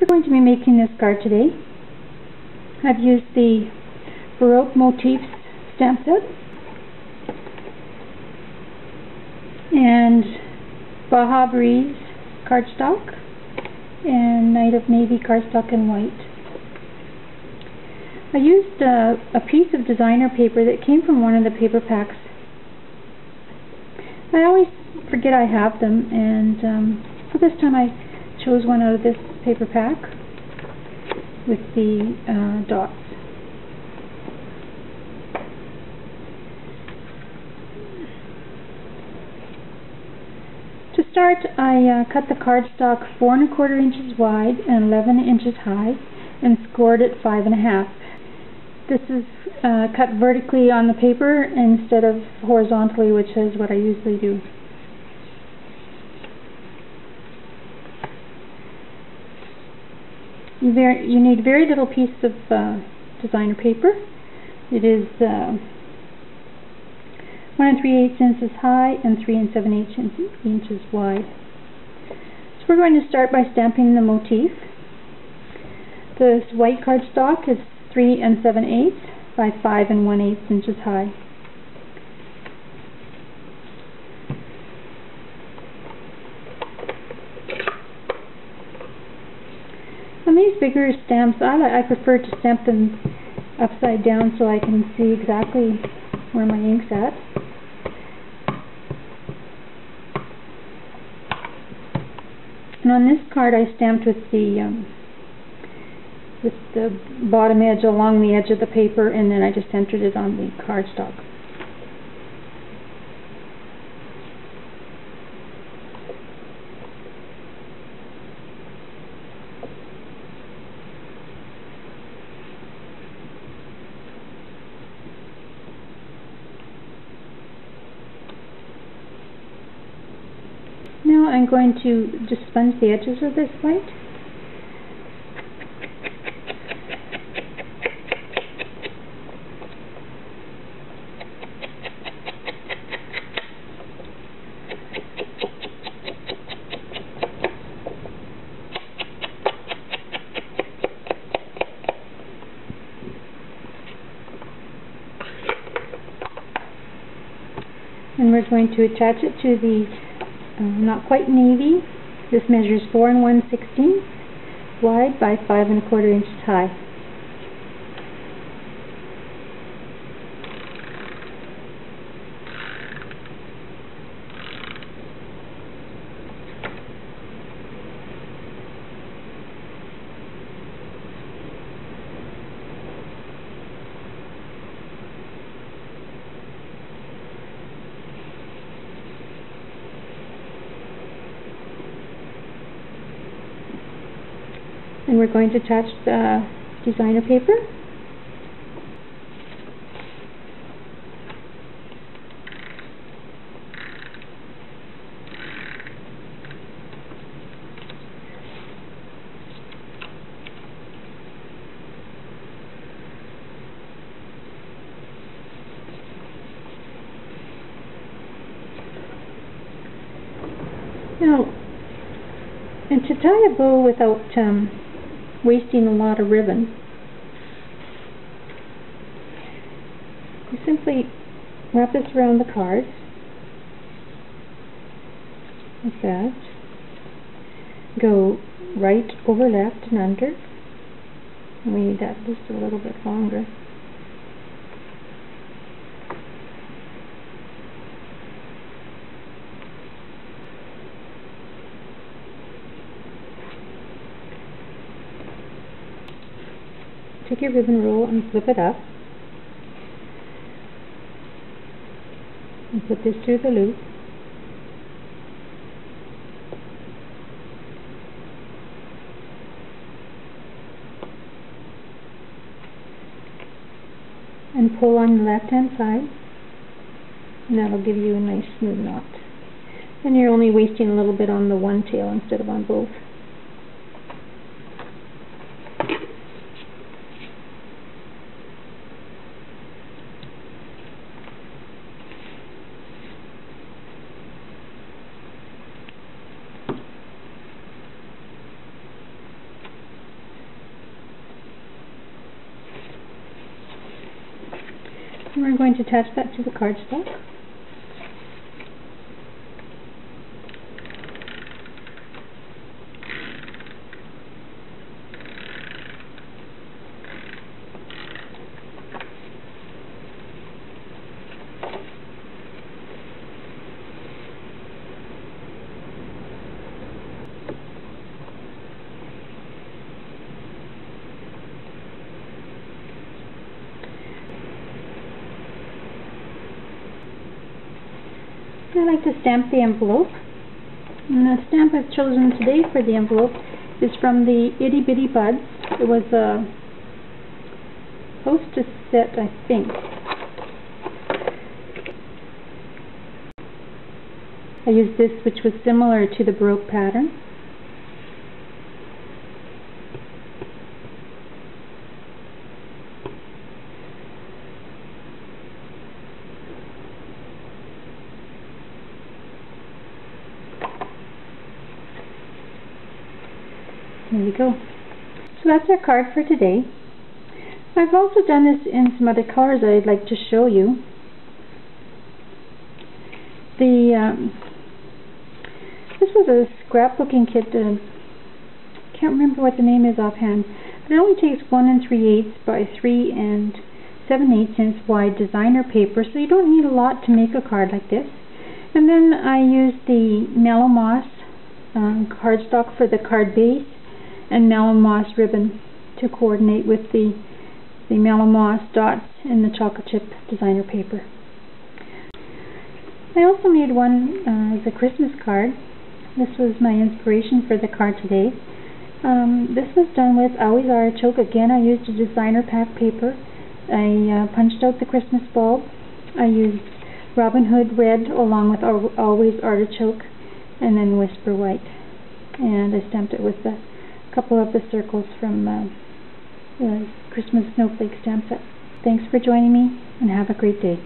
going to be making this card today. I've used the Baroque Motif stamp set and Baja cardstock and Night of Navy cardstock in white. I used a piece of designer paper that came from one of the paper packs. I always forget I have them, and for this time I chose one out of this paper pack with the dots. To start, I cut the cardstock 4 1/4 inches wide and 11 inches high and scored it 5 1/2. This is cut vertically on the paper instead of horizontally, which is what I usually do. You need very little piece of designer paper. It is 1 3/8 inches high and 3 7/8 inches wide. So we're going to start by stamping the motif. This white cardstock is 3 7/8 by 5 1/8 inches high. On these bigger stamps, I prefer to stamp them upside down so I can see exactly where my ink's at. And on this card I stamped with the bottom edge along the edge of the paper, and then I just centered it on the cardstock. Now I'm going to just sponge the edges of this white. And we're going to attach it to the not quite navy. This measures 4 1/16 wide by 5 1/4 inches high. And we're going to attach the designer paper. Now, and to tie a bow without wasting a lot of ribbon, you simply wrap this around the card like that, go right over left and under, and we need that just a little bit longer. Take your ribbon roll and flip it up and put this through the loop. And pull on the left hand side, and that'll give you a nice smooth knot. And you're only wasting a little bit on the one tail instead of on both. And we're going to attach that to the cardstock. I like to stamp the envelope, and the stamp I've chosen today for the envelope is from the Itty Bitty Buds. It was a hostess set, I think. I used this, which was similar to the Baroque pattern. There we go. So that's our card for today. I've also done this in some other colors that I'd like to show you. This was a scrapbooking kit. I can't remember what the name is offhand, but it only takes 1 3/8 by 3 7/8 inch wide designer paper, so you don't need a lot to make a card like this. And then I used the Mellow cardstock for the card base, and Mellow ribbon to coordinate with the Mellow dots in the chocolate chip designer paper. I also made one as a Christmas card. This was my inspiration for the card today. This was done with Always Aritichoke. Again, I used a designer pack paper. I punched out the Christmas bulb. I used Robin Hood red along with Always Aritichoke, and then Whisper white. And I stamped it with a couple of the circles from the Christmas snowflake stamp set. Thanks for joining me, and have a great day.